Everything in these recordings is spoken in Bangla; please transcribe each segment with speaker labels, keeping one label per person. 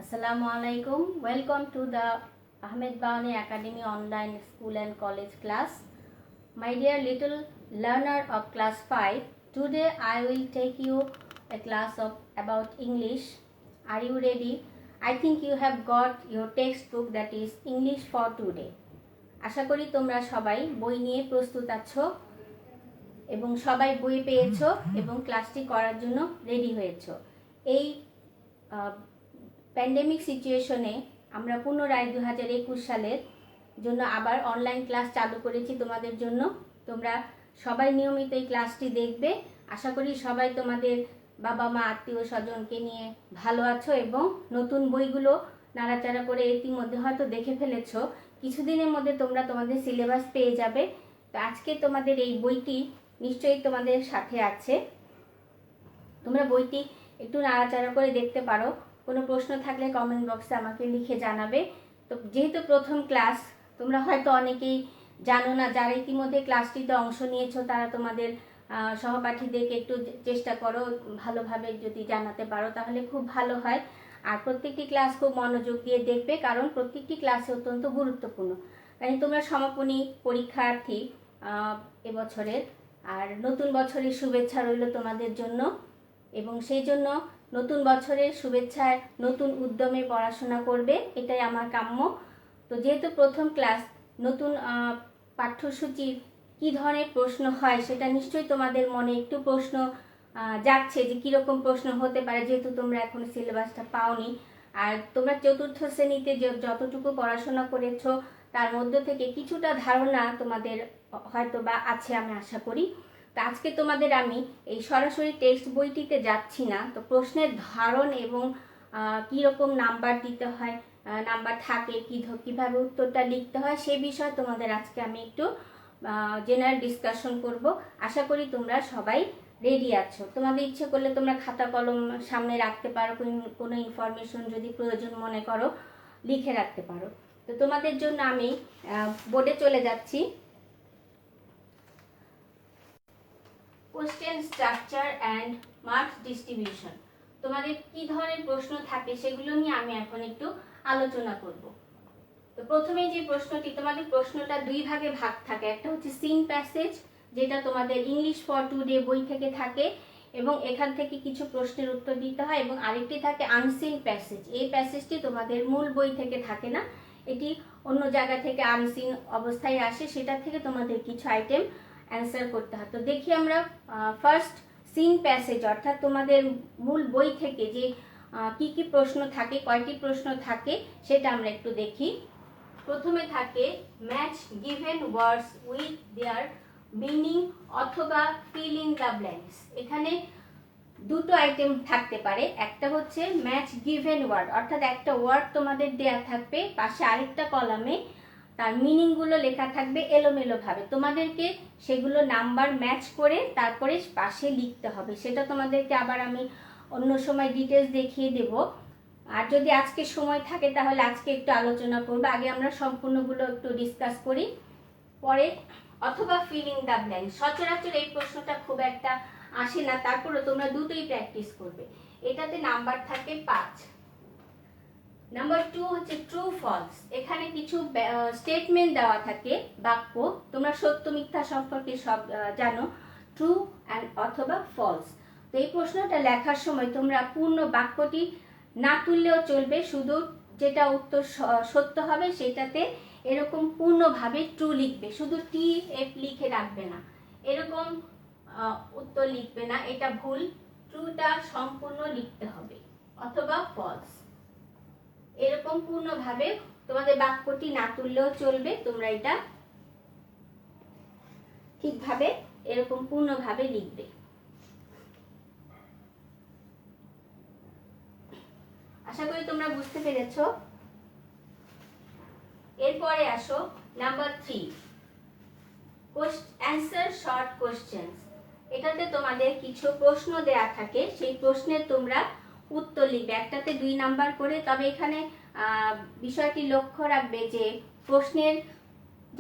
Speaker 1: Assalamu alaikum. Welcome to the Ahmed Bani Academy online school and college class. My dear little learner of class 5, today I will take you a class about English. Are you ready? I think you have got your textbook that is English for today. আশা করি তোমরা সবাই বই নিয়ে প্রস্তুত আছো এবং সবাই বই পেয়েছো এবং ক্লাসটি করার জন্য রেডি হয়েছো। এই প্যান্ডেমিক সিচুয়েশনে আমরা পুনরায় 2021 সালের জন্য আবার অনলাইন ক্লাস চালু করেছি তোমাদের জন্য। তোমরা সবাই নিয়মিত এই ক্লাসটি দেখবে। আশা করি সবাই তোমাদের বাবা মা আত্মীয় স্বজনকে নিয়ে ভালো আছো এবং নতুন বইগুলো নাড়াচাড়া করে ইতিমধ্যে হয়তো দেখে ফেলেছো। কিছুদিনের মধ্যে তোমরা তোমাদের সিলেবাস পেয়ে যাবে। তো আজকে তোমাদের এই বইটি নিশ্চয়ই তোমাদের সাথে আছে। তোমরা বইটি একটু নাড়াচাড়া করে দেখতে পারো। কোনো প্রশ্ন থাকলে কমেন্ট বক্সে আমাকে লিখে জানাবে। তো যেহেতু প্রথম ক্লাস, তোমরা হয়তো অনেকেই জানো না, যারা ইতিমধ্যে ক্লাসটিতে অংশ নিয়েছো তারা তোমাদের সহপাঠীদেরকে একটু চেষ্টা করো ভালোভাবে যদি জানাতে পারো তাহলে খুব ভালো হয়। আর প্রত্যেকটি ক্লাস খুব মনোযোগ দিয়ে দেখবে, কারণ প্রত্যেকটি ক্লাসে অত্যন্ত গুরুত্বপূর্ণ। কারণ তোমরা সমাপনী পরীক্ষার্থী এবছরের, আর নতুন বছরের শুভেচ্ছা রইল তোমাদের জন্য এবং সেই জন্য নতুন বছরের শুভেচ্ছায় নতুন উদ্যমে পড়াশোনা করবে, এটাই আমার কাম্য। তো যেহেতু প্রথম ক্লাস, নতুন পাঠ্যসূচির কী ধরনের প্রশ্ন হয় সেটা নিশ্চয়ই তোমাদের মনে একটু প্রশ্ন যাচ্ছে যে কীরকম প্রশ্ন হতে পারে, যেহেতু তোমরা এখন সিলেবাসটা পাওনি। আর তোমরা চতুর্থ শ্রেণীতে যতটুকু পড়াশোনা করেছো তার মধ্য থেকে কিছুটা ধারণা তোমাদের হয়তো বা আছে, আমি আশা করি। তো আজকে তোমাদের আমি এই সরাসরি টেক্সট বইটিতে যাচ্ছি না। তো প্রশ্নের ধরন এবং কীরকম নাম্বার দিতে হয়, নাম্বার থাকে কীভাবে উত্তরটা লিখতে হয় সে বিষয়ে তোমাদের আজকে আমি একটু জেনারেল ডিসকাশন করব। আশা করি তোমরা সবাই রেডি আছো। তোমাদের ইচ্ছে করলে তোমরা খাতা কলম সামনে রাখতে পারো, কোনো ইনফরমেশন যদি প্রয়োজন মনে করো লিখে রাখতে পারো। তো তোমাদের জন্য আমি বোর্ডে চলে যাচ্ছি। Question structure and marks distribution, তোমাদের কি ধরনের প্রশ্ন থাকে সেগুলো নিয়ে আমি এখন একটু আলোচনা করব। তো প্রথমে যে প্রশ্নটি, তোমাদের প্রশ্নটা দুই ভাগে ভাগ থাকে। একটা হচ্ছে সিন প্যাসেজ, যেটা তোমাদের ইংলিশ ফর টুডে বই থেকে থাকে এবং এখান থেকে কিছু প্রশ্নের উত্তর দিতে হয়, এবং আরেকটি থাকে আনসিন প্যাসেজ। এই প্যাসেজটি তোমাদের মূল বই থেকে থাকে না, এটি অন্য জায়গা থেকে আনসিন অবস্থায় আসে, সেটা থেকে তোমাদের কিছু আইটেম অ্যান্সার করতে হয়। তো দেখি আমরা ফার্স্ট সিন প্যাসেজ, অর্থাৎ তোমাদের মূল বই থেকে যে কি কি প্রশ্ন থাকে, কয়টি প্রশ্ন থাকে সেটা আমরা একটু দেখি। প্রথমে থাকে match given words with their meaning অথবা ফিল ইন দ্য ব্ল্যাঙ্কস। এখানে দুটো আইটেম থাকতে পারে। একটা হচ্ছে ম্যাচ গিভেন ওয়ার্ড, অর্থাৎ একটা ওয়ার্ড তোমাদের দেয়া থাকবে, পাশে আরেকটা কলামে তার মিনিংগুলো লেখা থাকবে এলোমেলোভাবে। তোমাদেরকে সেগুলো নাম্বার ম্যাচ করে তারপরে পাশে লিখতে হবে। সেটা তোমাদেরকে আবার আমি অন্য সময় ডিটেলস দেখিয়ে দেব। আর যদি আজকে সময় থাকে তাহলে আজকে একটু আলোচনা করবো। আগে আমরা সম্পূর্ণগুলো একটু ডিসকাস করি, পরে অথবা ফিলিং দ্য ব্ল্যাঙ্ক। সচরাচর এই প্রশ্নটা খুব একটা আসে না, তারপরে তোমরা দুটোই প্র্যাকটিস করবে। এটাতে নাম্বার থাকে 5। নাম্বার 2 হচ্ছে ট্রু ফলস। এখানে কিছু স্টেটমেন্ট দেওয়া থাকে, বাক্য। তোমরা সত্য মিথ্যা সম্পর্কে সব জানো, ট্রু অ্যান্ড অথবা ফলস। তো এই প্রশ্নটা লেখার সময় তোমরা পূর্ণ বাক্যটি না তুললেও চলবে, শুধু যেটা উত্তর সত্য হবে সেটাতে এরকম পূর্ণভাবে ট্রু লিখবে, শুধু টি এফ লিখে রাখবে না, এরকম উত্তর লিখবে না, এটা ভুল। ট্রুটা সম্পূর্ণ লিখতে হবে, অথবা ফলস, এরকম পূর্ণভাবে তোমাদের বাক্যটি না তুললেও চলবে। তোমরা এটা ঠিকভাবে এরকম পূর্ণভাবে লিখবে। আশা করি তোমরা বুঝতে পেরেছো। এরপরে আসো নাম্বার 3, অ্যান্সার শর্ট কোশ্চেন্স। এটাতে তোমাদের কিছু প্রশ্ন দেয়া থাকে, সেই প্রশ্নের তোমরা উত্তর লিখবে, একটাতে 2 নাম্বার করে। তবে এখানে বিষয়টি লক্ষ্য রাখবে যে প্রশ্নের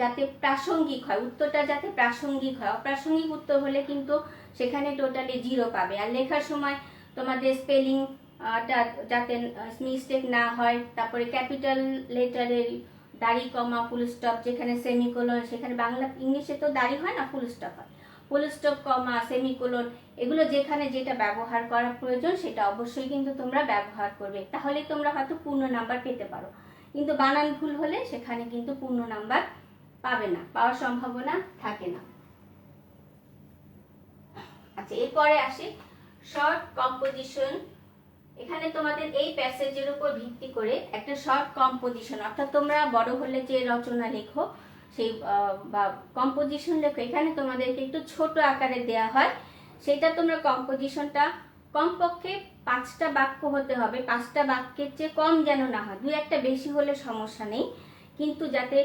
Speaker 1: যাতে প্রাসঙ্গিক হয়, উত্তরটা যাতে প্রাসঙ্গিক হয়। অপ্রাসঙ্গিক উত্তর হলে কিন্তু সেখানে টোটালি 0 পাবে। আর লেখার সময় তোমাদের স্পেলিং যাতে মিস্টেক না হয়। তারপরে ক্যাপিটাল লেটারের দাড়ি কমা ফুল স্টপ, যেখানে সেমিকোলন, সেখানে বাংলা ইংলিশে তো দাড়ি হয় না, ফুল স্টপ হয়। ফুল স্টপ, কমা, সেমিকোলন, এগুলো যেখানে যেটা ব্যবহার করা প্রয়োজন সেটা অবশ্যই কিন্তু তোমরা ব্যবহার করবে, তাহলে তোমরা হয়তো পূর্ণ নাম্বার পেতে পারো। কিন্তু বানান ভুল হলে সেখানে কিন্তু পূর্ণ নাম্বার পাবে না, পাওয়ার সম্ভাবনা থাকে না। আচ্ছা, এরপরে আসে শর্ট কম্পোজিশন। এখানে তোমাদের এই প্যাসেজের উপর ভিত্তি করে একটা শর্ট কম্পোজিশন, অর্থাৎ তোমরা বড় হলে যে রচনা লেখো সেই বা কম্পোজিশন লেখো, এখানে তোমাদেরকে একটু ছোট আকারে দেয়া হয়। সেটা তোমরা কম্পোজিশনটা কমপক্ষে 5টা বাক্য হতে হবে, 5টা বাক্যের চেয়ে কম যেন না হয়। 2-1টা বেশি হলে সমস্যা নেই, কিন্তু যাতে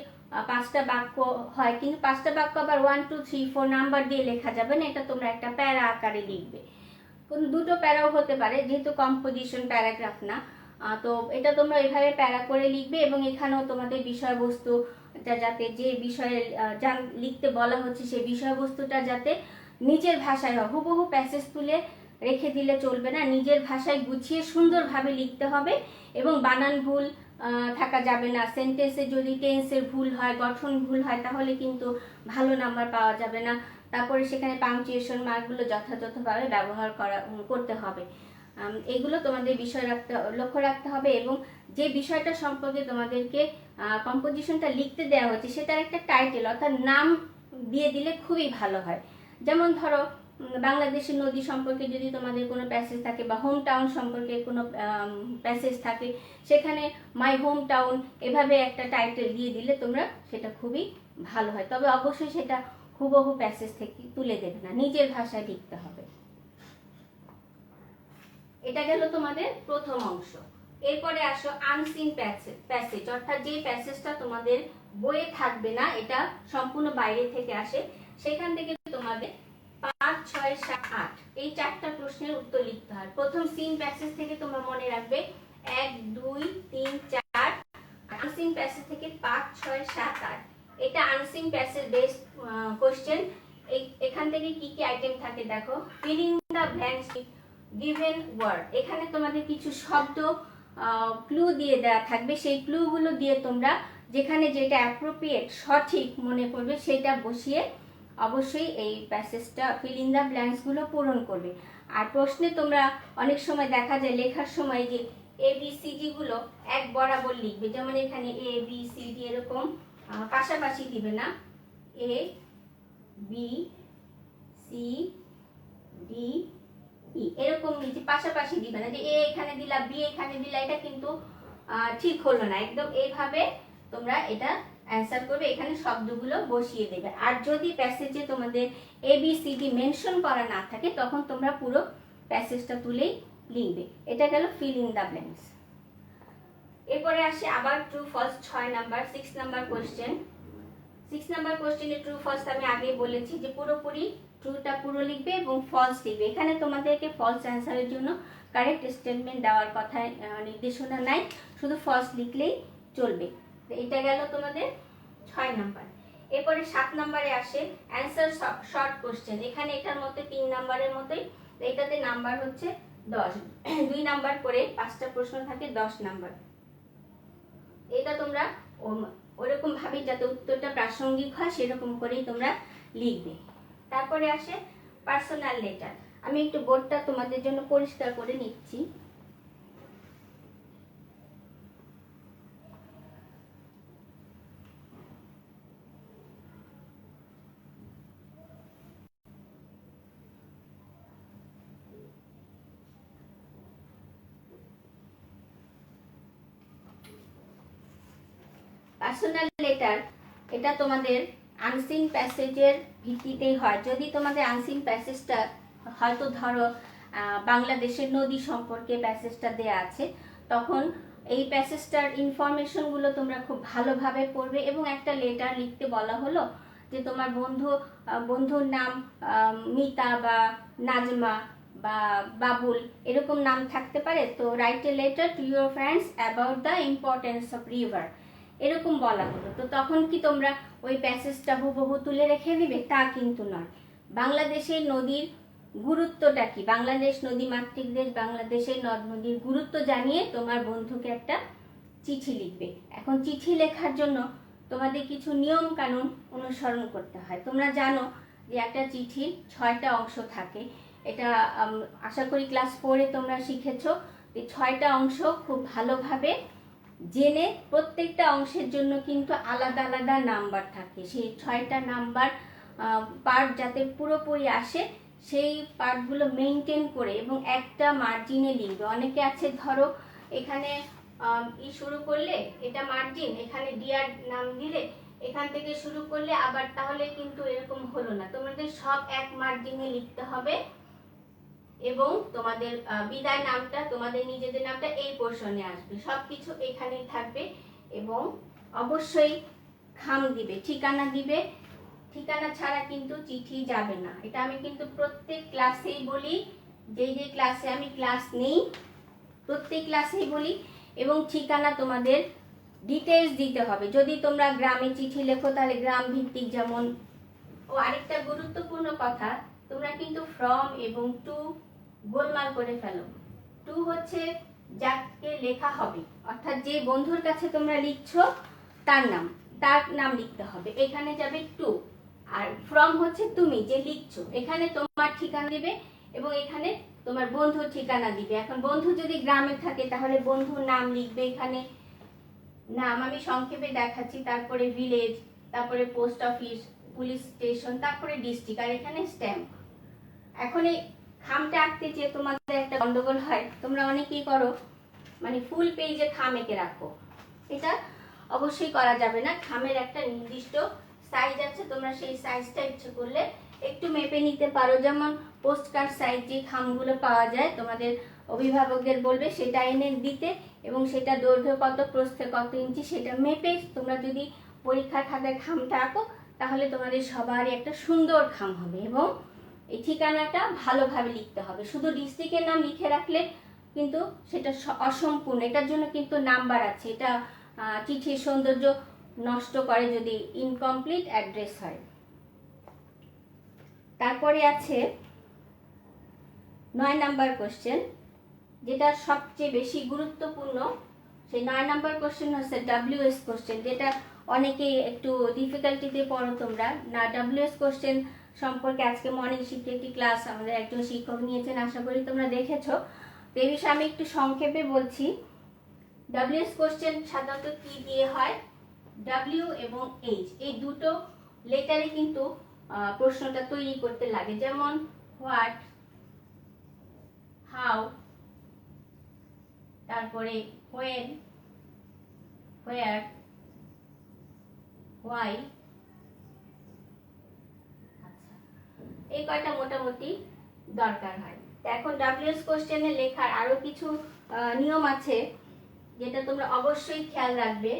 Speaker 1: 5টা বাক্য হয়। কিন্তু 5টা বাক্য আবার 1 2 3 4 নাম্বার দিয়ে লেখা যাবে না, এটা তোমরা একটা প্যারা আকারে লিখবে। কোন দুটো প্যারাও হতে পারে, যেহেতু কম্পোজিশন প্যারাগ্রাফ না, তো এটা তোমরা এভাবে প্যারা করে লিখবে। এবং এখানেও তোমাদের বিষয়বস্তু যাতে, যে বিষয়ে যা লিখতে বলা হচ্ছে সেই বিষয়বস্তুটা যাতে নিজের ভাষায় হয়। হুবহু প্যাসেজ তুলে রেখে দিলে চলবে না, নিজের ভাষায় গুছিয়ে সুন্দরভাবে লিখতে হবে। এবং বানান ভুল থাকা যাবে না। সেন্টেন্সে যদি টেন্সের ভুল হয়, গঠন ভুল হয়, তাহলে কিন্তু ভালো নাম্বার পাওয়া যাবে না। তারপরে সেখানে পাংচুয়েশন মার্কগুলো যথাযথভাবে ব্যবহার করতে হবে। এগুলো তোমাদের লক্ষ্য রাখতে হবে। এবং যে বিষয়টা সম্পর্কে তোমাদেরকে কম্পোজিশনটা লিখতে দেওয়া হচ্ছে সেটার একটা টাইটেল অর্থাৎ নাম দিয়ে দিলে খুবই ভালো হয়। যেমন ধরো, বাংলাদেশের নদী সম্পর্কে যদি তোমাদের কোনো প্যাসেজ থাকে, বা হোম টাউন সম্পর্কে কোনো প্যাসেজ থাকে, সেখানে মাই হোম টাউন এভাবে একটা টাইটেল দিয়ে দিলে তোমরা সেটা খুবই ভালো হয়। তবে অবশ্যই সেটা হুবহু প্যাসেজ থেকে তুলে দেবে না, নিজের ভাষায় লিখতে হবে। এটা গেল তোমাদের প্রথম অংশ। এরপরে আসো আনসিন প্যাসেজ, অর্থাৎ যে প্যাসেজটা তোমাদের বইয়ে থাকবে না, এটা সম্পূর্ণ বাইরে থেকে আসে। সেখান থেকে তোমাদের 5, 6, 7, 8 এই 4টা প্রশ্নের উত্তর লিখতে হয়। প্রথম সিন প্যাসেজ থেকে তোমরা মনে রাখবে 1 2 3 4। আনসিন প্যাসেজ থেকে 5, 6, 7, 8 এটা আনসিন প্যাসেজ বেসড কোশ্চেন। এখান থেকে কি কি আইটেম থাকে দেখো। Filling the blanks given word, এখানে তোমাদের কিছু শব্দ ক্লু দিয়ে দেওয়া থাকবে। সেই ক্লুগুলো দিয়ে তোমরা যেখানে যেটা অ্যাপ্রোপ্রিয়েট সঠিক মনে করবে সেটা বসিয়ে অবশ্যই এই প্যাসেজটা ফিল ইন দ্য ব্ল্যাঙ্কসগুলো পূরণ করবে। আর প্রশ্নে তোমরা অনেক সময় দেখা যায় লেখার সময় যে ABCD গুলো এক বরাবর লিখবে, যেমন এখানে ABCD এরকম পাশাপাশি দিবে না, ABCD এরকম নিচে পাশাপাশি দিবে না, যে A এখানে দিলা B এখানে দিলা, এটা কিন্তু ঠিক হলো না। একদম এইভাবে তোমরা এটা অ্যান্সার করবে, এখানে শব্দগুলো বসিয়ে দেবে। আর যদি প্যাসেজে তোমাদের ABCD মেনশন করা না থাকে তখন তোমরা পুরো প্যাসেজটা তুলেই লিখবে। এটা গেল ফিল ইন দ্য ব্ল্যাঙ্কস। এরপরে আসে আবার true false 6 number 6 number question. 6 number কোশ্চেনে ট্রু ফলস আমি আগেই বলেছি যে পুরোপুরি ট্রুটা পুরো লিখবে এবং ফলস লিখবে। এখানে তোমাদেরকে ফলস অ্যান্সারের জন্য কারেক্ট স্টেটমেন্ট দেওয়ার কথা নির্দেশনা নাই, শুধু ফলস লিখলেই চলবে। এটা গেল তোমাদের 6 নাম্বার। এরপরে 7 নাম্বারে আসে অ্যান্সার শর্ট কোশ্চেন। এখানে এটার মধ্যে 3 নাম্বারের মতোই, এটাতে নাম্বার হচ্ছে 10, 2 নাম্বার করে 5টা প্রশ্ন থাকে 10 নাম্বার। এটা তোমরা ওরকম ভাবে যাতে উত্তরটা প্রাসঙ্গিক হয় সেরকম করেই তোমরা লিখবে। তারপরে আসে পার্সোনাল লেটার। আমি একটু বোর্ডটা তোমাদের জন্য পরিষ্কার করে নিচ্ছি। পার্সোনাল লেটার এটা তোমাদের আনসিন প্যাসেজের ভিত্তিতেই হয়। যদি তোমাদের আনসিন প্যাসেজটা হয়তো ধরো বাংলাদেশের নদী সম্পর্কে প্যাসেজটা দেয়া আছে, তখন এই প্যাসেজটার ইনফরমেশনগুলো তোমরা খুব ভালোভাবে পড়বে। এবং একটা লেটার লিখতে বলা হলো যে তোমার বন্ধুর নাম মিতা বা নাজমা বা বাবুল এরকম নাম থাকতে পারে, তো write a letter to your friends about the importance of river, এরকম বলা হলো। তো তখন কি তোমরা ওই প্যাসেজটা হুবহু তুলে রেখে দিবে? তা কিন্তু নয়। বাংলাদেশের নদীর গুরুত্বটা কি, বাংলাদেশ নদীমাতৃক দেশ, বাংলাদেশের নদ নদীর গুরুত্ব জানিয়ে তোমার বন্ধুকে একটা চিঠি লিখবে। এখন চিঠি লেখার জন্য তোমাদের কিছু নিয়ম কানুন অনুসরণ করতে হয়। তোমরা জানো যে একটা চিঠির 6টা অংশ থাকে। এটা আশা করি ক্লাস 4-এ তোমরা শিখেছো। এই 6টা অংশ খুব ভালোভাবে জেনে, প্রত্যেকটা অংশের জন্য কিন্তু আলাদা আলাদা নাম্বার থাকে। সেই 6টা নাম্বার পার্ট যাতে পুরোপুরি আসে সেই পার্টগুলো মেনটেন করে এবং একটা মার্জিনে লিখবে। অনেকে আছে ধরো এখানে শুরু করলে এটা মার্জিন, এখানে ডিয়ার নাম দিলে, এখান থেকে শুরু করলে আবার, তাহলে কিন্তু এরকম হলো না। তোমাদের সব এক মার্জিনে লিখতে হবে এবং তোমাদের বিদায় নামটা, তোমাদের নিজেদের নামটা এই পোর্শনে আসবে, সবকিছু এখানেই থাকবে। এবং অবশ্যই খাম দিবে, ঠিকানা দিবে। ঠিকানা ছাড়া কিন্তু চিঠি যাবে না। এটা আমি কিন্তু প্রত্যেক ক্লাসেই বলি, যে ক্লাসে আমি ক্লাস নেই প্রত্যেক ক্লাসেই বলি। এবং ঠিকানা তোমাদের ডিটেলস দিতে হবে। যদি তোমরা গ্রামে চিঠি লেখো তাহলে গ্রাম ভিত্তিক, যেমন আরেকটা গুরুত্বপূর্ণ কথা, তোমরা কিন্তু ফ্রম এবং টু গোলমাল করে ফেলো। টু হচ্ছে যাকে লেখা হবে, অর্থাৎ যে বন্ধুর কাছে তোমরা লিখছো তার নাম লিখতে হবে, এখানে যাবে টু। আর ফ্রম হচ্ছে তুমি যে লিখছো, এখানে তোমার ঠিকানা দিবে এবং এখানে তোমার বন্ধুর ঠিকানা দিবে। এখন বন্ধু যদি গ্রামে থাকে তাহলে বন্ধুর নাম লিখবে, এখানে নাম আমি সংক্ষেপে দেখাচ্ছি, তারপরে ভিলেজ, তারপরে পোস্ট অফিস, পুলিশ স্টেশন, তারপরে ডিস্ট্রিক্ট, আর এখানে স্ট্যাম্প। এখন এই খামটা আঁকতে যে তোমাদের একটা গন্ডগোল হয়, তোমরা অনেকেই করো মানে ফুল পেজে খাম এঁকে রাখো। এটা অবশ্যই করা যাবে না। খামের একটা নির্দিষ্ট সাইজ আছে, তোমরা সেই সাইজটা ইচ্ছে করলে একটু মেপে নিতে পারো। যেমন পোস্ট কার্ড সাইজ যে খামগুলো পাওয়া যায়, তোমাদের অভিভাবকদের বলবে সেটা এনে দিতে এবং সেটা দৈর্ঘ্য কত, প্রস্থে কত ইঞ্চি, সেটা মেপে তোমরা যদি পরীক্ষার খাতায় খামটা আঁকো তাহলে তোমাদের সবারই একটা সুন্দর খাম হবে। এবং এই ঠিকানাটা ভালোভাবে লিখতে হবে। শুধু ডিস্ট্রিক্টের নাম লিখে রাখলে কিন্তু সেটা অসম্পূর্ণ, এটার জন্য কিন্তু নাম্বার আছে। এটা চিঠির সৌন্দর্য নষ্ট করে যদি ইনকমপ্লিট অ্যাড্রেস হয়। তারপরে আছে 9 নাম্বার কোশ্চেন, যেটা সবচেয়ে বেশি গুরুত্বপূর্ণ। সেই 9 নাম্বার কোশ্চেন হচ্ছে WS কোশ্চেন, যেটা অনেকেই একটু ডিফিকাল্টিতে পড়ো তোমরা না। WS কোশ্চেন সম্পর্কে আজকে মর্নিং শিফটে একটি ক্লাস আমাদের একজন শিক্ষক নিয়েছেন, আশা করি তোমরা দেখেছো। তো এই বিষয়ে আমি একটু সংক্ষেপে বলছি। WS কোশ্চেন সাধারণত কি দিয়ে হয়, W এবং H এই দুটো লেটারে কিন্তু প্রশ্নটা তৈরি করতে লাগে। যেমন হোয়াট, হাউ, তারপরে হোয়েন, হোয়ার, হোয়াই। এই কয়টা মোটামুটি দরকার হয়। এখন WS কোশ্চেনে লেখার আরো কিছু নিয়ম আছে যেটা তোমরা অবশ্যই খেয়াল রাখবে।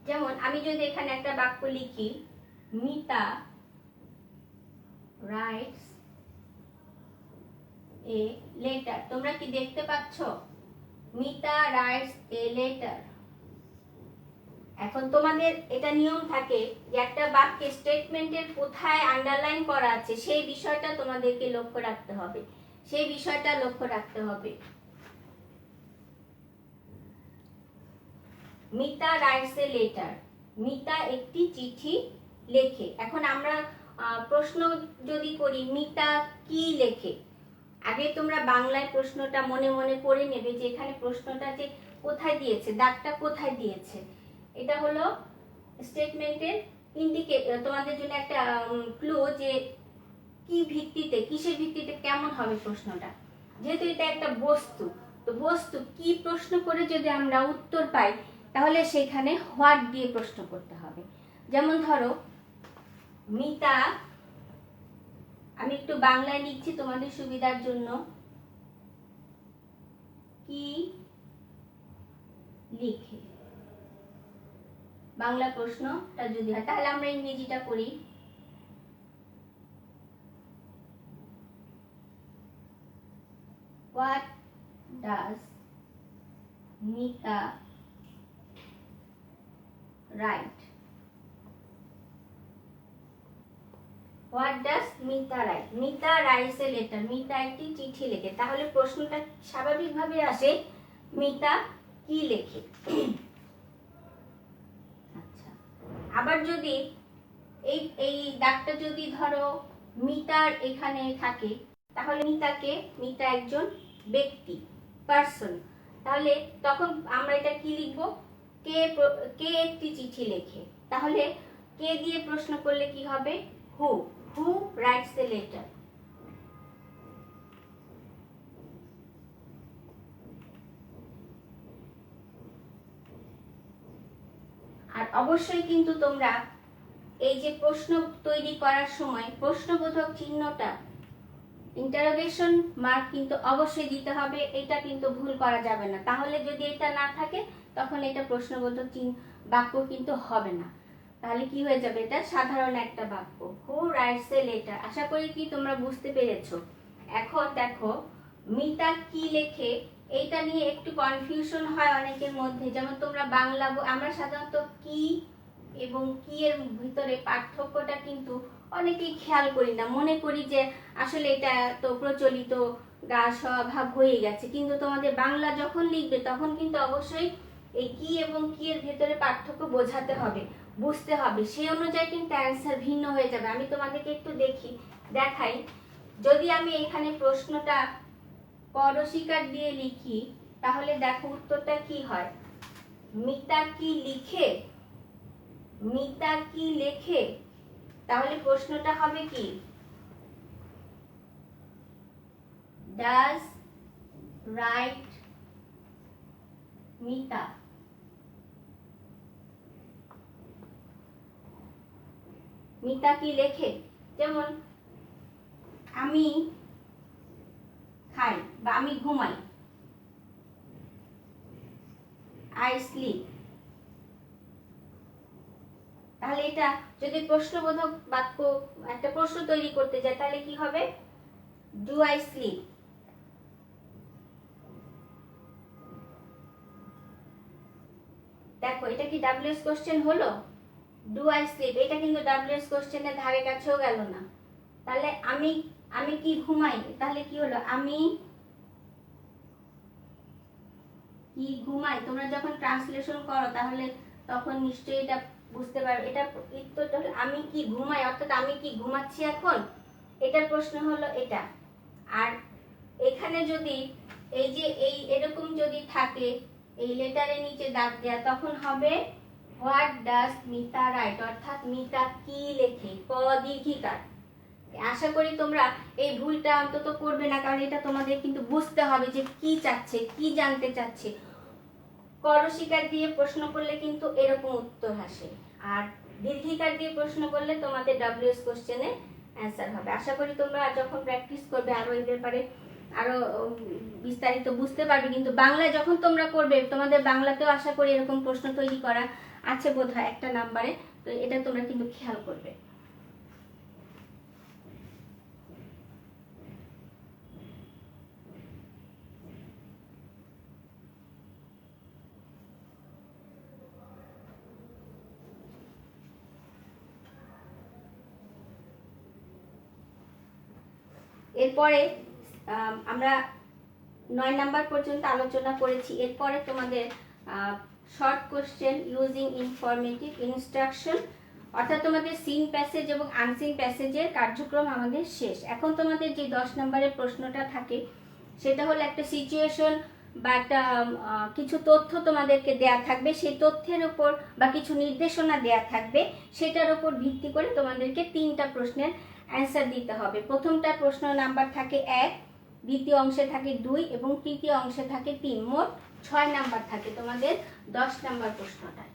Speaker 1: যেমন আমি যদি এখানে একটা বাক্য লিখি, মিতা রাইটস এ লেটার, তোমরা কি দেখতে পাচ্ছ? Mita rights a letter. এখন তোমাদের এটা নিয়ম থাকে যে একটা বাক্যে স্টেটমেন্টের কোথায় আন্ডারলাইন করা আছে সেই বিষয়টা তোমাদেরকে লক্ষ্য রাখতে হবে, সেই বিষয়টা লক্ষ্য রাখতে হবে। Mita rights a letter, Mita একটি চিঠি লেখে। এখন আমরা প্রশ্ন যদি করি মিতা কি লেখে, আগে তোমরা বাংলায় প্রশ্নটা মনে মনে পড়ে নেবে যে এখানে প্রশ্নটা যে কোথায় দিয়েছে, দাগটা কোথায় দিয়েছে। এটা হলো স্টেটমেন্টের ইন্ডিকেট, তোমাদের জন্য একটা ক্লু যে কি ভিত্তিতে, কিসের ভিত্তিতে কেমন হবে প্রশ্নটা। যেহেতু এটা একটা বস্তু, তো বস্তু কি প্রশ্ন করে যদি আমরা উত্তর পাই তাহলে সেখানে হোয়াট দিয়ে প্রশ্ন করতে হবে। যেমন ধরো মিতা, আমি একটু বাংলায় লিখছি তোমাদের সুবিধার জন্য, কি লিখে। বাংলা প্রশ্নটা যদি হয় তাহলে আমরা ইংরেজিটা করি, what does Mita right? What does Mita right? Mita rights a letter. Mita একটি চিঠি লেখে। তাহলে প্রশ্নটা স্বাভাবিকভাবে আসে, মিতা কি লেখে? আচ্ছা, আবার যদি এই এই দাগটা যদি ধরো মিতার এখানে থাকে, তাহলে মিতা একজন ব্যক্তি, পার্সন। তাহলে তখন আমরা এটা কি লিখবো? কে একটি চিঠি লেখে। তাহলে কে দিয়ে প্রশ্ন করলে কি হবে? Who writes a letter. আর অবশ্যই কিন্তু তোমরা এই যে প্রশ্ন তৈরি করার সময় প্রশ্নবোধক চিহ্নটা, ইন্টারোগেশন মার্ক কিন্তু অবশ্যই দিতে হবে। এটা কিন্তু ভুল করা যাবে না। তাহলে যদি এটা না থাকে তখন এটা প্রশ্নবোধক বাক্য কিন্তু হবে না। তাহলে কি হয়ে যাবে? এটা সাধারণ একটা বাক্য। Who writes a letter. আশা করি কি তোমরা বুঝতে পেরেছো। এখন দেখো মিতা কি লেখে, এইটা নিয়ে একটু কনফিউশন হয় অনেকের মধ্যে। যেমন তোমরা বাংলা, আমরা সাধারণত কি এবং কি এর ভিতরে পার্থক্যটা কিন্তু অনেকেই খেয়াল করি না, মনে করি যে আসলে এটা তো প্রচলিত গা স্বভাব হয়ে গেছে। কিন্তু তোমাদের বাংলা যখন লিখবে তখন কিন্তু অবশ্যই এই কি এবং কি এর ভেতরে পার্থক্য বোঝাতে হবে, বুঝতে হবে। সেই অনুযায়ী কিন্তু অ্যান্সার ভিন্ন হয়ে যাবে। আমি তোমাদেরকে একটু দেখাই। যদি আমি এখানে প্রশ্নটা পরস্বীকার দিয়ে লিখি, তাহলে দেখো উত্তরটা কি হয়। মিতা কি লিখে? মিতা কি লেখে? তাহলে প্রশ্নটা হবে কি? Does right Mita? মিতা কি লেখে? যেমন আমি খাই বা আমি ঘুমাই, আই স্লিপ। তাহলে এটা যদি প্রশ্নবোধক বাক্য, একটা প্রশ্ন তৈরি করতে যায়, তাহলে কি হবে? Do I sleep? দেখো এটা কি ডাব্লিউএস কোশ্চেন হলো? ডু আই স্লিপ এটা কিন্তু ডাব্লিউএস কোশ্চেনের ধারে কাছেও গেল না। তাহলে আমি কি ঘুমাই? তাহলে কি হলো? আমি কি ঘুমাই? তোমরা যখন ট্রান্সলেশন করো তাহলে তখন নিশ্চয়ই এটা বুঝতে পারবে। এটা উত্তরটা হলো আমি কি ঘুমাই, অর্থাৎ আমি কি ঘুমাচ্ছি এখন। এটার প্রশ্ন হলো এটা। আর এখানে যদি এই যে এরকম যদি থাকে, এই লেটারের নিচে দাগ দেয়া, তখন হবে হোয়াট ডাজ মিতা রাইট, অর্থাৎ মিতা কি লেখে, ক দীর্ঘিকার। আশা করি তোমরা এই ভুলটা অন্তত করবে না, কারণ এটা তোমাদের কিন্তু বুঝতে হবে যে কি চাচ্ছে, কি জানতে চাচ্ছে। করস্বীকার দিয়ে প্রশ্ন করলে কিন্তু এরকম উত্তর আসে, আর দীর্ঘিকার দিয়ে প্রশ্ন করলে তোমাদের ডাব্লিউএস কোশ্চেনে অ্যান্সার হবে। আশা করি তোমরা যখন প্র্যাকটিস করবে আরো এই ব্যাপারে আরো বিস্তারিত বুঝতে পারবে। কিন্তু বাংলায় যখন তোমরা করবে, তোমাদের বাংলাতেও আশা করি এরকম প্রশ্ন তৈরি করা আছে বোধহয় একটা নাম্বারে। তো এটা তোমরা কিন্তু খেয়াল করবে। এরপরে আমরা 9 নাম্বার পর্যন্ত আলোচনা করেছি। এরপরে তোমাদের short question using informative instruction, অর্থাৎ তোমাদের সিন প্যাসেজ এবং আনসিন প্যাসেজের কার্যক্রম আমাদের শেষ। এখন তোমাদের যে 10 নম্বরের প্রশ্নটা থাকে সেটা হলো একটা সিচুয়েশন বা একটা কিছু তথ্য তোমাদেরকে দেয়া থাকবে। সেই তথ্যের উপর বা কিছু নির্দেশনা দেয়া থাকবে, সেটার উপর ভিত্তি করে তোমাদেরকে 3টা প্রশ্নের অ্যান্সার দিতে হবে। প্রথমটা প্রশ্ন নাম্বার থাকে 1, দ্বিতীয় অংশে থাকে 2 এবং তৃতীয় অংশে থাকে 3। মোট 6 নাম্বার থাকে তোমাদের 10 নাম্বার প্রশ্নটায়।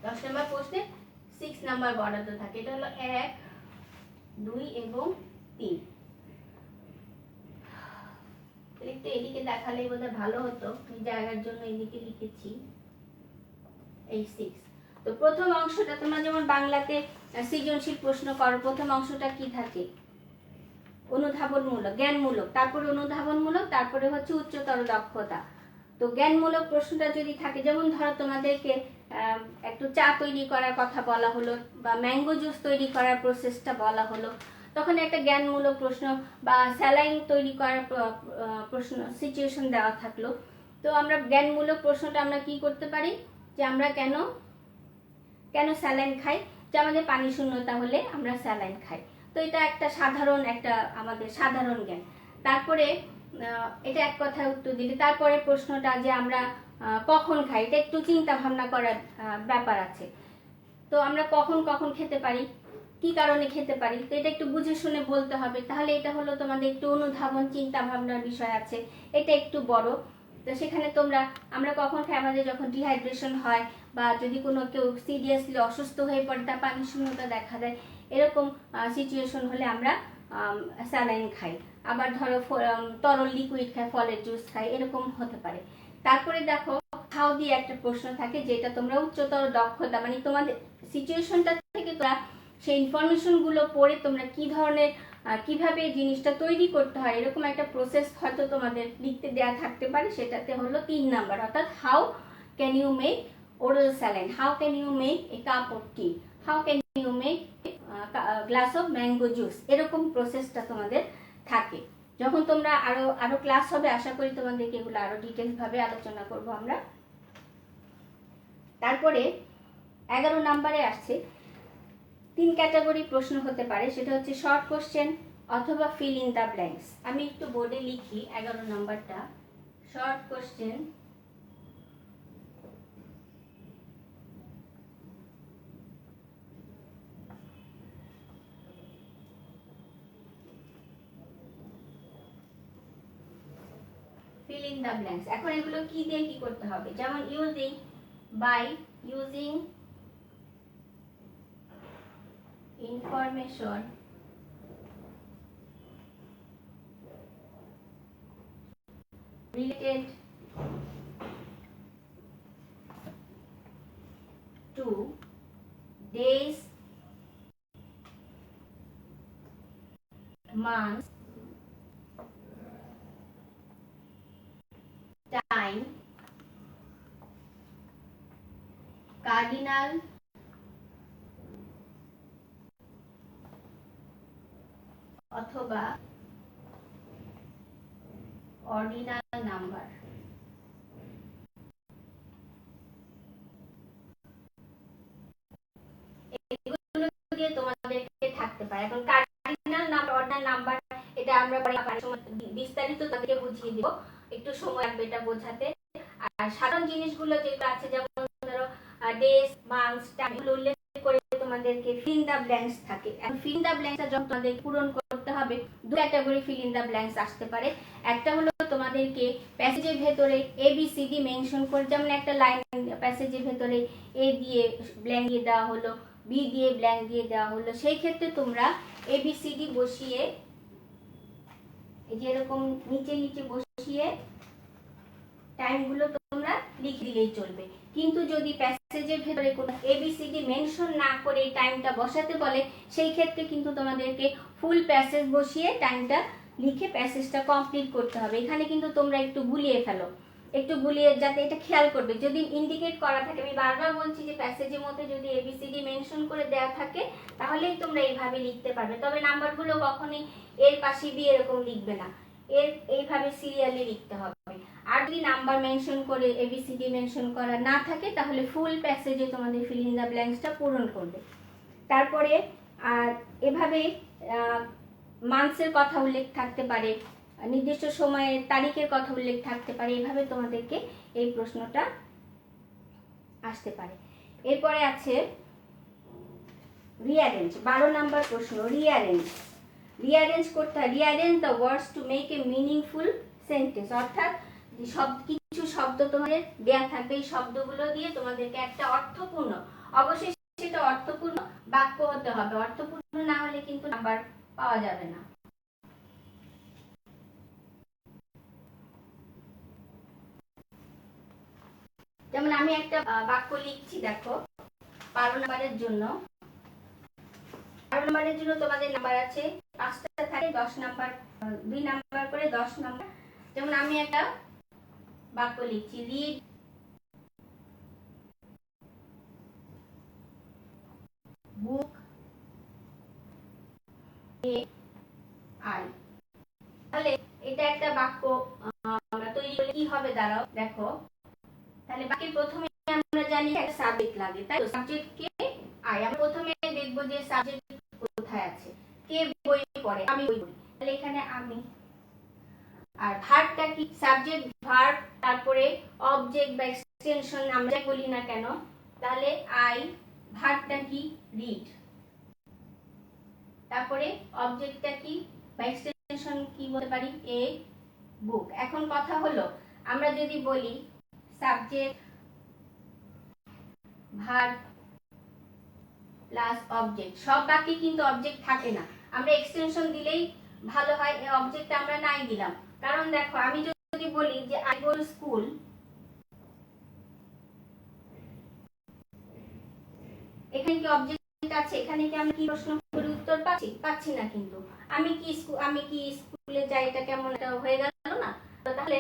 Speaker 1: 10 নাম্বার প্রশ্নে 6 নাম্বার বরাদ্দ থাকে। এটা হলো 1, 2 এবং 3। একটু এদিকে দেখালেই বোধহয় ভালো হতো, এই জায়গার জন্য এদিকে লিখেছি এই 6। তো প্রথম অংশটা তোমরা যেমন বাংলাতে সৃজনশীল প্রশ্ন করো, প্রথম অংশটা কি থাকে? অনুধাবনমূলক, জ্ঞানমূলক, তারপরে অনুধাবনমূলক, তারপরে হচ্ছে উচ্চতর দক্ষতা। তো জ্ঞানমূলক প্রশ্নটা যদি থাকে, যেমন ধরো তোমাদেরকে একটু চা তৈরি করার কথা বলা হলো বা ম্যাঙ্গো জুস তৈরি করার প্রসেসটা বলা হলো, তখন একটা জ্ঞানমূলক প্রশ্ন, বা স্যালাইন তৈরি করার প্রশ্ন সিচুয়েশন দেওয়া থাকলো। তো আমরা জ্ঞানমূলক প্রশ্নটা আমরা কি করতে পারি, যে আমরা কেন স্যালাইন খাই, যে আমাদের পানি শূন্যতা হলে আমরা স্যালাইন খাই। তো এটা একটা আমাদের সাধারণ জ্ঞান। তারপরে এটা এক কথায় উত্তর দিলে, তারপরে প্রশ্নটা যে আমরা কখন খাই, এটা একটু চিন্তা ভাবনা করার ব্যাপার আছে। তো আমরা কখন কখন খেতে পারি, কি কারণে খেতে পারি, তো এটা একটু বুঝে শুনে বলতে হবে। তাহলে এটা হলো তোমাদের একটু অনুধাবন, চিন্তা ভাবনার বিষয় আছে, এটা একটু বড়। তো সেখানে আমরা কখন খাই, আমাদের যখন ডিহাইড্রেশন হয় বা যদি কোনো কেউ সিরিয়াসলি অসুস্থ হয়ে পড়ে, তার পানি শূন্যতা দেখা দেয়, এরকম সিচুয়েশন হলে আমরা স্যালাইন খাই। আবার ধরো তরল লিকুইড খাই, ফলের জুস খাই, এরকম হতে পারে। তারপরে দেখো হাউ দিয়ে একটা প্রশ্ন থাকে, যেটা তোমরা উচ্চতর দক্ষতা, মানে তোমাদের সিচুয়েশনটা থেকে তোমরা সেই ইনফরমেশন গুলো পড়ে তোমরা কি ধরনের কিভাবে জিনিসটা তৈরি করতে হয়, এরকম একটা প্রসেস হয়তো তোমাদের লিখতে দেয়া থাকতে পারে। সেটাতে হলো 3 নাম্বার, অর্থাৎ how can you make oral saline, how can you make a cup of tea, how can you make glass of mango juice, এরকম প্রসেসটা তোমাদের থাকে। যখন তোমরা আরো ক্লাস হবে, আশা করি তোমাদেরকে এগুলো আরো ডিটেলস ভাবে আলোচনা করব আমরা। তারপরে 11 নাম্বারে আসছে 3 ক্যাটাগরি প্রশ্ন হতে পারে, সেটা হচ্ছে শর্ট কোশ্চেন অথবা ফিল ইন দ্য ব্ল্যাঙ্কস। আমি একটু বোর্ডে লিখি 11 নাম্বারটা। Short question, fill in the blanks। এখন এগুলো কি দিয়ে কি করতে হবে, যেমন by using information related to days, months, time, cardinal, অথবা অর্ডিনাল নাম্বার। এগুলো দিয়ে তোমাদেরকে থাকতে পারে। এখন কার্ডিনাল নাম্বার, অর্ডিনাল নাম্বার, এটা আমরা বিস্তারিত তাদেরকে বুঝিয়ে দিব, একটু সময় লাগবে এটা বোঝাতে। আর সাধারণ জিনিসগুলো যেগুলো আছে, যেমন ধরো ডেজ, মান্থস, টাইম, এগুলো উল্লেখ করে তোমাদেরকে ফিল ইন দ্য ব্ল্যাঙ্কস থাকে। এখন ফিল ইন দ্য ব্ল্যাঙ্কসটা যখন তোমাদের পূরণ করতে হবে, 2 category fill in the blanks আসতে পারে। একটা হলো তোমাদেরকে প্যাসেজের ভেতরে ABCD মেনশন করে, যেমন একটা লাইন প্যাসেজের ভেতরে A দিয়ে ব্ল্যাঙ্ক দিয়ে দেওয়া হলো, B দিয়ে ব্ল্যাঙ্ক দিয়ে দেওয়া হলো, সেই ক্ষেত্রে তোমরা ABCD বসিয়ে, এই যে এরকম নিচে নিচে বসিয়ে টাইমগুলো তোমরা লিখে দিলেই চলবে। কিন্তু যদি প্যাসেজের ভেতরে কোনো ABCD মেনশন না করে টাইমটা বসাতে বলে, সেই ক্ষেত্রে কিন্তু তোমাদেরকে ফুল প্যাসেজ বসিয়ে টাইমটা লিখে প্যাসেজটা কমপ্লিট করতে হবে। এখানে কিন্তু তোমরা একটু গুলিয়ে ফেলো, একটু গুলিয়ে, যাতে এটা খেয়াল করবে যদি ইন্ডিকেট করা থাকে। আমি বারবার বলছি যে প্যাসেজের মধ্যে যদি ABCD মেনশন করে দেওয়া থাকে, তাহলেই তোমরা এইভাবে লিখতে পারবে। তবে নাম্বারগুলো কখনোই এর পাশে বি এরকম লিখবে না, এইভাবে সিরিয়ালি লিখতে হবে। আর যদি নাম্বার মেনশন করে ABCD মেনশন করা না থাকে, তাহলে ফুল প্যাসেজে তোমাদের ফিল ইন দ্য ব্ল্যাঙ্কসটা পূরণ করবে। তারপরে আর এভাবে মান্থসের কথা উল্লেখ থাকতে পারে, নির্দিষ্ট সময়ের তারিখের কথা উল্লেখ থাকতে পারে, এইভাবে তোমাদেরকে এই প্রশ্নটা আসতে পারে। এরপরে আছে রিঅ্যারেঞ্জ, 12 নাম্বার প্রশ্ন। রিঅ্যারেঞ্জ করতে হয়, rearrange the words to make a meaningful sentence, অর্থাৎ কিছু শব্দ তোমাদের দেয়া থাকবে, এই শব্দগুলো দিয়ে তোমাদেরকে একটা অর্থপূর্ণ, অবশ্যই সেটা অর্থপূর্ণ বাক্য হতে হবে, অর্থপূর্ণ না হলে কিন্তু নাম্বার পাওয়া যাবে না। যেমন আমি একটা বাক্য লিখছি, দেখো 12 নাম্বারের জন্য। 12 নাম্বারের জন্য তোমাদের নাম্বার আছে 5টা থাকে 10 নাম্বার, 2 নাম্বার করে 10 নাম্বার। যেমন আমি একটা বাক্য লিখছি, রিড বুক এ আই। তাহলে এটা একটা বাক্য আমরা তৈরি করলে কি হবে দাঁড়াও দেখো। তাহলে বাক্যের প্রথমে আমরা জানি একটা সাবজেক্ট লাগে, তাই তো? Subject K? আই। আমরা প্রথমে দেখব যে সাবজেক্ট কোথায় আছে। কে বই পড়ে? আমি বই পড়ি। তাহলে এখানে আমি। আর ভার্বটা কি? সাবজেক্ট ভার্ব তারপরে অবজেক্ট বা এক্সটেনশন আমরা বলি না কেন। তাহলে আই, ভার্বটা কি? রিড। তারপরে অবজেক্টটা কি বা এক্সটেনশন কি বলতে পারি? এ বুক। এখন কথা হলো আমরা যদি বলি সাবজেক্ট ভার্ব প্লাস অবজেক্ট, সব বাক্যে কিন্তু অবজেক্ট থাকে না। আমরা এক্সটেনশন দিলেই ভালো হয়, এই অবজেক্ট আমরা নাই দিলাম। কারণ দেখো আমি যদি বলি যে আই গো টু স্কুল, এখানে কি অবজেক্ট আছে? এখানে কি আমি কি প্রশ্ন করে উত্তর পাচ্ছি না। কিন্তু আমি কি স্কুলে যাই, এটা কেমন একটা হয়ে গেল না? তো তাহলে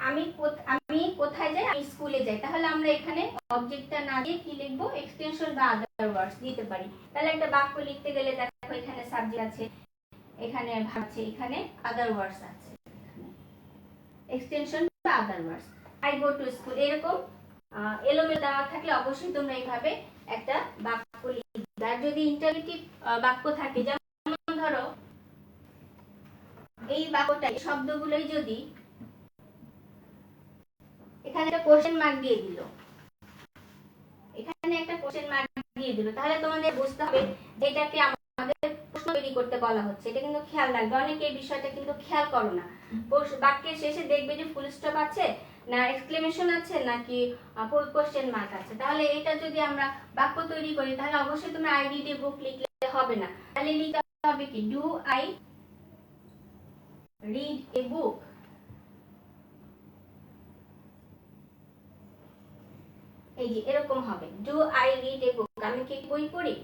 Speaker 1: আমি কোথায় যাই? আমি স্কুলে যাই। তাহলে আমরা এখানে অবজেক্টটা না দিয়ে কি লিখবো? এক্সটেনশন বা আদার ওয়ার্ডস দিতে পারি। তাহলে একটা বাক্য লিখতে গেলে দেখো এখানে সাবজেক্ট আছে, এখানে ভার্ব আছে, এখানে আদার ওয়ার্ডস আছে, এক্সটেনশন বা আদার ওয়ার্ডস। আই গো টু স্কুল এরকম এলোমেলো দেওয়া থাকলে অবশ্যই তোমরা এইভাবে একটা বাক্য লিখবে। আর যদি ইন্টারোগেটিভ বাক্য থাকে, যেমন ধরো এই বাক্যটা, এই শব্দগুলোই যদি এখানে একটা কোশ্চেন মার্ক দিয়ে দিল, এখানে একটা কোশ্চেন মার্ক দিয়ে দিল, তাহলে তোমাদের বুঝতে হবে যে এটাকে আমাদের প্রশ্ন তৈরি করতে বলা হচ্ছে। এটা কিন্তু খেয়াল রাখবে, অনেকে এই বিষয়টা কিন্তু খেয়াল করো না। বাক্যের শেষে দেখবে যে ফুল স্টপ আছে না এক্সক্লেমেশন আছে নাকি কোশ্চেন মার্ক আছে। তাহলে এটা যদি আমরা বাক্য তৈরি করি তাহলে অবশ্যই তোমরা আই রিড এ বুক লিখলে হবে না। তাহলে লিখতে হবে কি? ডু আই রিড এ বুক। এই যে এরকম হবে, ডু আই রিড এ বুক, আমি কি বই পড়ি?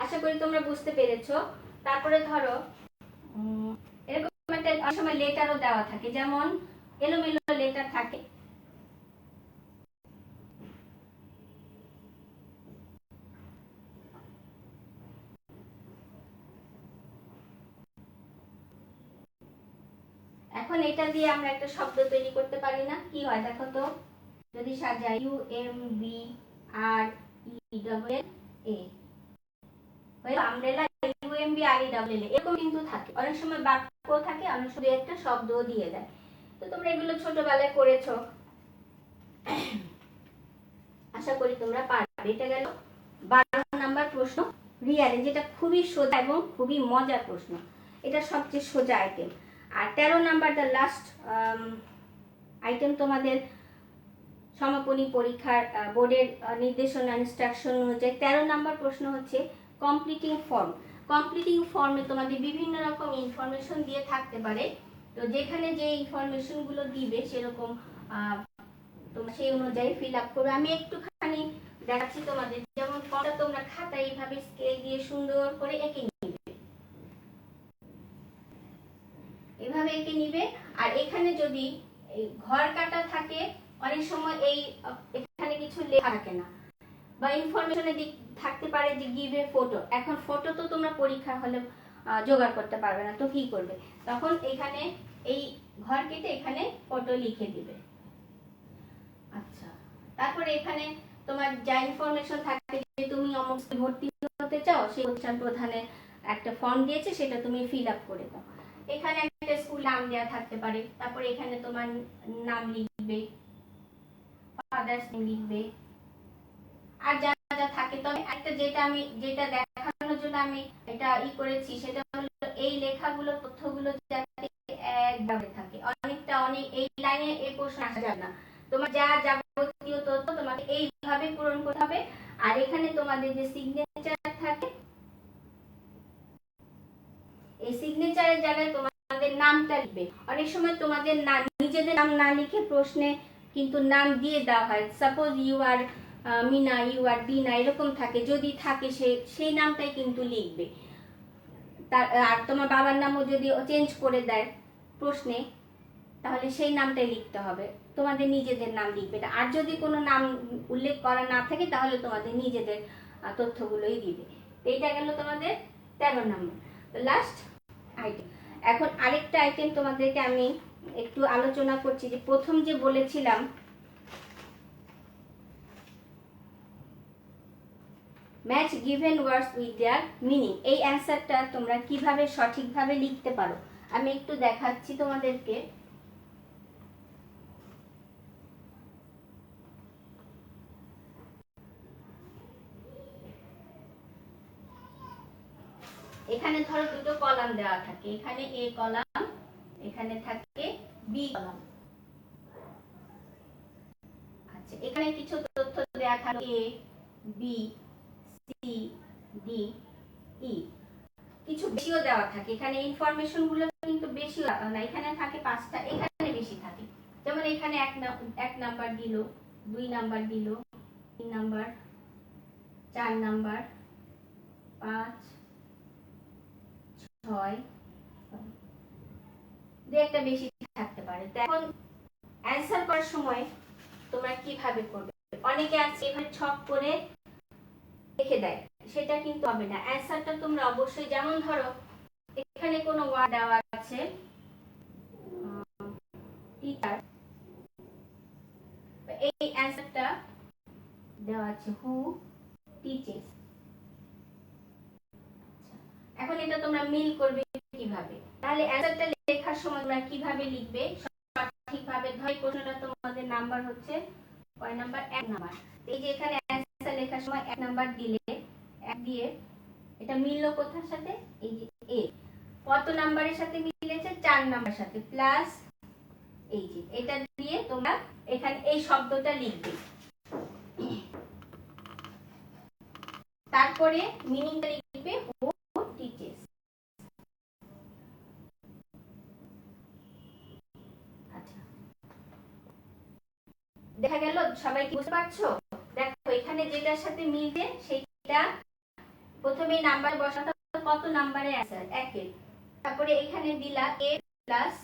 Speaker 1: আশা করি তোমরা বুঝতে পেরেছো। তারপরে ধরো এরকম একটা অনেক সময় লেটারও দেওয়া থাকে, যেমন এলোমেলো লেটার থাকে। এখন এটা দিয়ে আমরা একটা শব্দ তৈরি করতে পারি না? কি হয় দেখো তো, যদি সাজাই U M B R E double A, umbrella U M B R E double L, এরকম কিন্তু থাকে। অনেক সময় বাক্য থাকে, অনেক সময় একটা শব্দও দিয়ে দেয়। তো তোমরা এগুলো ছোটবেলায় করেছো, আশা করি তোমরা পারবে। এটা গেল 12 নাম্বার প্রশ্ন, রিয়ারেঞ্জ। এটা খুবই সোজা এবং খুবই মজার প্রশ্ন, এটা সবচেয়ে সোজা আইটেম। আর 13 নাম্বার দ্য লাস্ট আইটেম তোমাদের সমাপনী পরীক্ষার বোর্ডের নির্দেশনা ইনস্ট্রাকশন অনুযায়ী 13 নাম্বার প্রশ্ন হচ্ছে কমপ্লিটিং ফর্ম। কমপ্লিটিং ফর্মে তোমাদের বিভিন্ন রকম ইনফরমেশন দিয়ে থাকতে পারে। তো যেখানে যে ইনফরমেশনগুলো দিবে সেরকম তোমরা সেই অনুযায়ী ফিল আপ করবে। আমি একটুখানি দেখাচ্ছি তোমাদের, যেমন ফর্মটা তোমরা খাতায় এইভাবে স্কেল দিয়ে সুন্দর করে এঁকে নিবে, এভাবে এঁকে নিবে। আর এখানে যদি এই ঘর কাটা থাকে, অনেক সময় এখানে কিছু লেখা থাকে না, বা ইনফরমেশনের দিক থাকতে পারে যে গিভ এ ফটো। এখন ফটো তো তোমরা পরীক্ষা হলে জোগাড় করতে পারবে না, তো কি করবে? তখন এখানে এই ঘর কেটে এখানে ফটো লিখে দিবে। আচ্ছা, তারপরে এখানে তোমার যা ইনফরমেশন থাকে, যে তুমি অমুক ভর্তি হতে চাও, সেই প্রতিষ্ঠান প্রধানের একটা ফর্ম দিয়েছে, সেটা তুমি ফিল আপ করে দাও। এখানে একটা স্কুল নাম দেওয়া থাকতে পারে, তারপরে এখানে তোমার নাম লিখবে, ফাদার্স নেম লিখবে, আর যা যা থাকে। তবে একটা যেটা দেখানোর জন্য আমি এটা করেছি, সেটা হলো এই লেখাগুলো, তথ্যগুলো যাতে একভাবে থাকে। অনেক এই লাইনে এই প্রশ্ন আসা যাবে না। তোমার যা যাবতীয় তথ্য তোমাকে এইভাবে পূরণ করতে হবে। আর এখানে তোমাদের যে সিগনেচার থাকে, এই সিগনেচারের জায়গায় তোমাদের নামটা লিখবে। অনেক সময় তোমাদের নিজেদের নাম না লিখে প্রশ্নে কিন্তু নাম দিয়ে দেওয়া হয়। Suppose you are Meena, you are Dina, এরকম থাকে। যদি থাকে সেই নামটাই কিন্তু লিখবে। আর তোমার বাবার নামও যদি চেঞ্জ করে দেয় প্রশ্নে, তাহলে সেই নামটাই লিখতে হবে, তোমাদের নিজেদের নাম লিখবে না। আর যদি কোনো নাম উল্লেখ করা না থাকে তাহলে তোমাদের নিজেদের তথ্যগুলোই দিবে। এইটা গেল তোমাদের 13 নম্বর। Last item. এখন আরেকটা আইটেম তোমাদেরকে আমি একটু আলোচনা করছি, যে প্রথম যে বলেছিলাম match given words with their meaning, এই অ্যান্সারটা তোমরা কিভাবে সঠিকভাবে লিখতে পারো আমি একটু দেখাচ্ছি তোমাদেরকে। এখানে ধরো দুটো কলাম দেওয়া থাকে, এখানে এ কলাম, এখানে থাকে বি কলাম। আচ্ছা, এখানে কিছু তথ্য দেওয়া থাকে A B C D E, কিছু বেশিও দেওয়া থাকে। এখানে ইনফরমেশন গুলো কিন্তু বেশি না, এখানে থাকে 5টা, এখানে বেশি থাকে। যেমন এখানে এক নাম্বার দিল, 2 নাম্বার দিল, 3 নাম্বার, 4 নাম্বার, 5, 6, দু একটা বেশি থাকতে পারে। তো এখন অ্যান্সার করার সময় তোমরা কিভাবে করবে? অনেকে আছে এভাবে ছক করে লিখে দেয়, সেটা কিন্তু হবে না। অ্যান্সারটা তোমরা অবশ্যই, যেমন ধরো এখানে কোনো ওয়ার্ড দেওয়া আছে টিচার, এই অ্যান্সারটা দেওয়া আছে হু টিচেস। এখন এটা তোমরা মিল করবে কিভাবে? তাহলে অ্যান্সারটা লেখার সময় তোমরা কিভাবে লিখবে সঠিকভাবে? ধর প্রশ্নটা তোমাদের নাম্বার হচ্ছে কয় নাম্বার? 1 নাম্বার। এই যে এখানে অ্যান্সার লেখার সময় 1 নাম্বার দিলে, 1 দিয়ে এটা মিললো কোথার সাথে? এই যে এ। কত নাম্বারের সাথে মিলেছে? 4 নাম্বারের সাথে, প্লাস এই যে এটা দিয়ে তোমরা এখানে এই শব্দটা লিখবে, তারপরে মিনিংটা লিখবে হু টিচেস। আচ্ছা, দেখা গেল সবাই কি বুঝতে পারছো? দেখো এখানে যেটার সাথে মিলবে সেটা প্রথমে নাম্বার বসাতে হবে, কত নাম্বারে অ্যান্সার 1 এর, তারপরে এখানে দিলা এ প্লাস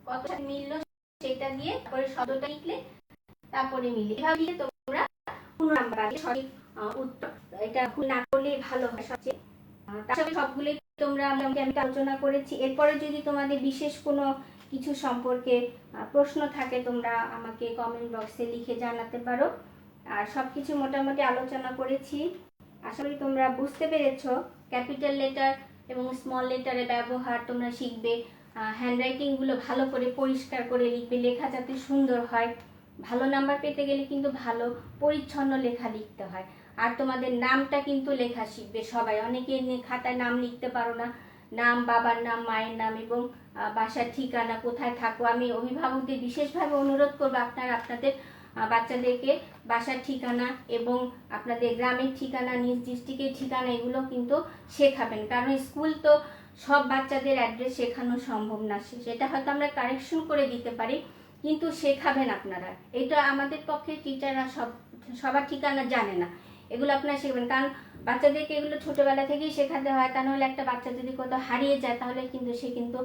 Speaker 1: কত সাথে মিললো সেটা দিয়ে তারপরে শব্দটা লিখলে, তারপরে মিলে। এভাবে লিখে তোমরা 15 নাম্বার পাবে সঠিক উত্তর। এটা ভুল না করলেই ভালো হয় সবচেয়ে। তার সাথে সবগুলো তোমরা আমি আলোচনা করেছি। এরপরে যদি তোমাদের বিশেষ কোনো কিছু সম্পর্কে প্রশ্ন থাকে তোমরা আমাকে কমেন্ট বক্সে লিখে জানাতে পারো। আর সবকিছু মোটামুটি আলোচনা করেছি, আশা করি তোমরা বুঝতে পেরেছো। ক্যাপিটাল লেটার এবং স্মল লেটারের ব্যবহার তোমরা শিখবে, হ্যান্ডরাইটিং গুলো ভালো করে পরিষ্কার করে লিখবে, লেখা যাতে সুন্দর হয়। ভালো নাম্বার পেতে গেলে কিন্তু ভালো পরিচ্ছন্ন লেখা লিখতে হয়। আর তোমাদের নামটা কিন্তু লেখা শিখবে সবাই। অনেকে খাতায় নাম লিখতে পারো না, নাম, বাবার নাম, মায়ের নাম এবং বাসার ঠিকানা, কোথায় থাকো। আমি অভিভাবকদের বিশেষভাবে অনুরোধ করবো আপনারা আপনাদের বাচ্চাদেরকে বাসার ঠিকানা এবং আপনাদের গ্রামের ঠিকানা, নিজ ডিস্ট্রিক্টের ঠিকানা এগুলো কিন্তু শেখাবেন, কারণ স্কুল তো সব বাচ্চাদের অ্যাড্রেস শেখানো সম্ভব না। সেটা হয়তো আমরা কারেকশন করে দিতে পারি, কিন্তু শেখাবেন আপনারা। এটা আমাদের পক্ষে টিচাররা সবার ঠিকানা জানে না, এগুলো আপনারা শিখবেন। কারণ বাচ্চাদেরকে এগুলো ছোটবেলা থেকেই শেখাতে হয়, তা নাহলে একটা বাচ্চা যদি কোথাও হারিয়ে যায় তাহলে কিন্তু সে কিন্তু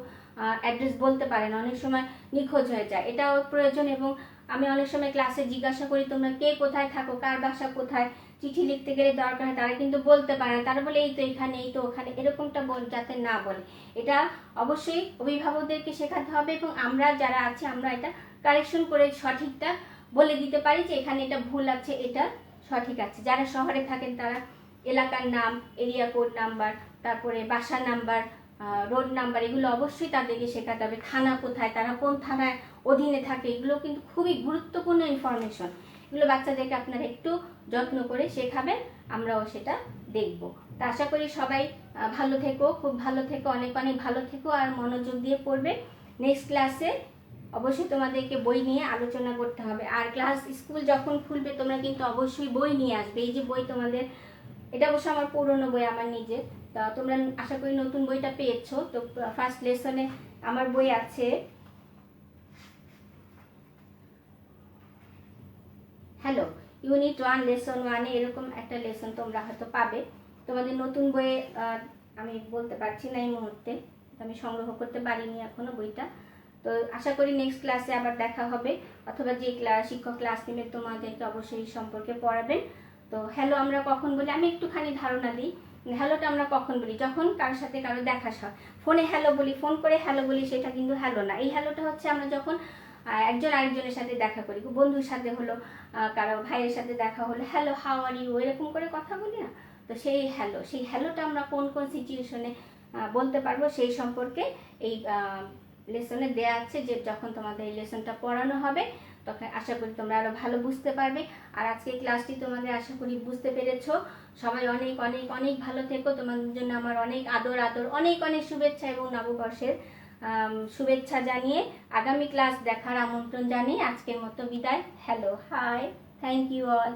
Speaker 1: অ্যাড্রেস বলতে পারে না, অনেক সময় নিখোঁজ হয়ে যায়। এটাও প্রয়োজন। এবং আমি অনেক সময় ক্লাসে জিজ্ঞাসা করি তোমরা কে কোথায় থাকো, কার বাসা কোথায়, চিঠি লিখতে গেলে দরকার হয়, তারা কিন্তু বলতে পারে না, তারা বলে এই তো এখানে, এই তো ওখানে, এরকমটা যাতে না বলে। এটা অবশ্যই অভিভাবকদেরকে শেখাতে হবে এবং আমরা যারা আছি আমরা এটা কারেকশন করে সঠিকটা বলে দিতে পারি যে এখানে এটা ভুল আছে, এটা সঠিক আছে। যারা শহরে থাকেন তারা এলাকার নাম, এরিয়া কোড নাম্বার, তারপরে বাসা নাম্বার, রোড নাম্বার, এগুলো অবশ্যই তাদেরকে শেখাতে হবে। থানা কোথায়, তারা কোন থানায় অধীনে থাকে, এগুলো কিন্তু খুবই গুরুত্বপূর্ণ ইনফরমেশন। এগুলো বাচ্চাদেরকে আপনারা একটু যত্ন করে শেখাবেন, আমরাও সেটা দেখব। তা আশা করি সবাই ভালো থেকো, খুব ভালো থেকো, অনেক অনেক ভালো থেকো আর মনোযোগ দিয়ে পড়বে। নেক্সট ক্লাসে অবশ্যই তোমাদেরকে বই নিয়ে আলোচনা করতে হবে। আর স্কুল যখন খুলবে তোমরা কিন্তু অবশ্যই বই নিয়ে আসবে। এই যে বই তোমাদের, এটা অবশ্য আমার পুরনো বই, আমার নিজের। তা তোমরা আশা করি নতুন বইটা পেয়েছো। তো ফার্স্ট লেসনে আমার বই আছে হ্যালো ইউনিট 1 লেসন 1 এরকম একটা লেসন তোমরা হয়তো পাবে। তোমাদের নতুন বইয়ে আমি বলতে পারছি না এই মুহূর্তে, আমি সংগ্রহ করতে পারিনি এখনো বইটা। তো আশা করি নেক্সট ক্লাসে আবার দেখা হবে, অথবা যে শিক্ষক ক্লাস নেবে তোমাদেরকে অবশ্যই সম্পর্কে পড়াবেন। তো হ্যালো আমরা কখন বলি, আমি একটুখানি ধারণা দিই। হ্যালোটা আমরা কখন বলি, যখন কারোর সাথে কারো দেখা হয়। ফোনে হ্যালো বলি, ফোন করে হ্যালো বলি, সেটা কিন্তু হ্যালো না। এই হ্যালোটা হচ্ছে আমরা যখন একজন আরেকজনের সাথে দেখা করি, বন্ধুর সাথে হলো, কারো ভাইয়ের সাথে দেখা হলো, হ্যালো হাউ আর ইউ, এরকম করে কথা বলি না। তো সেই হ্যালোটা আমরা কোন কোন সিচুয়েশনে বলতে পারবো সেই সম্পর্কে এই লেসনে দেয়া আছে, যে যখন তোমাদের এই লেসনটা পড়ানো হবে তখন আশা করি তোমরা আরো ভালো বুঝতে পারবে। আর আজকে ক্লাসটি তোমাদের আশা করি বুঝতে পেরেছো। সবাই অনেক অনেক অনেক ভালো থেকো, তোমাদের জন্য আমার অনেক আদর অনেক অনেক শুভেচ্ছা এবং নববর্ষের শুভেচ্ছা জানিয়ে আগামী ক্লাস দেখার আমন্ত্রণ জানিয়ে আজকের মতো বিদায়। Hello, hi, thank you all.